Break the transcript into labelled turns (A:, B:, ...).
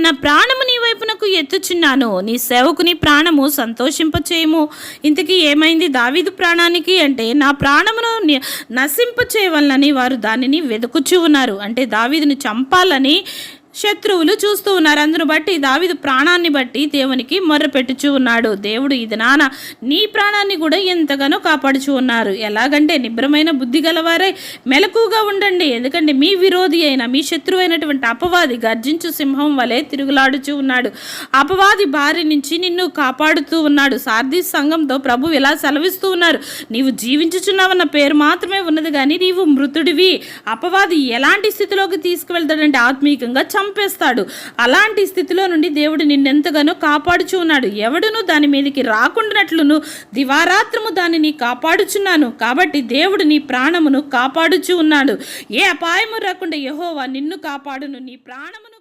A: నా ప్రాణము నీ వైపునకు ఎత్తుచున్నాను, నీ సేవకుని ప్రాణము సంతోషింపచేయము. ఇంతకీ ఏమైంది దావీదు ప్రాణానికి అంటే, నా ప్రాణమును నశింపచేయవలనని వారు దానిని వెతుకుచూ ఉన్నారు. అంటే దావీదుని చంపాలని శత్రువులు చూస్తూ ఉన్నారు. అందును బట్టి దావీదు ప్రాణాన్ని బట్టి దేవునికి మొర్రపెట్టుచూ ఉన్నాడు. దేవుడు ఇది నీ ప్రాణాన్ని కూడా ఎంతగానో కాపాడుచూ ఉన్నారు. ఎలాగంటే నిబ్రమైన బుద్ధి గలవారై మెలకుగా ఉండండి, ఎందుకంటే మీ విరోధి అయిన మీ శత్రువు అయినటువంటి అపవాది గర్జించు సింహం వలె తిరుగులాడుచూ ఉన్నాడు. అపవాది బారి నుంచి నిన్ను కాపాడుతూ ఉన్నాడు. సార్దీస్ సంఘంతో ప్రభు ఇలా సెలవిస్తూ ఉన్నారు, నీవు జీవించుచున్నావన్న పేరు మాత్రమే ఉన్నది కానీ నీవు మృతుడివి. అపవాది ఎలాంటి స్థితిలోకి తీసుకువెళ్తాడంటే ఆత్మీయంగా చంపేస్తాడు. అలాంటి స్థితిలో నుండి దేవుడు నిన్నెంతగానో కాపాడుచు ఉన్నాడు. ఎవడును దాని మీదకి రాకుండానట్లును దివారాత్రము దానిని కాపాడుచున్నాను. కాబట్టి దేవుడు నీ ప్రాణమును కాపాడుచు ఉన్నాడు. ఏ అపాయము రాకుండా యెహోవా నిన్ను కాపాడును, నీ ప్రాణమును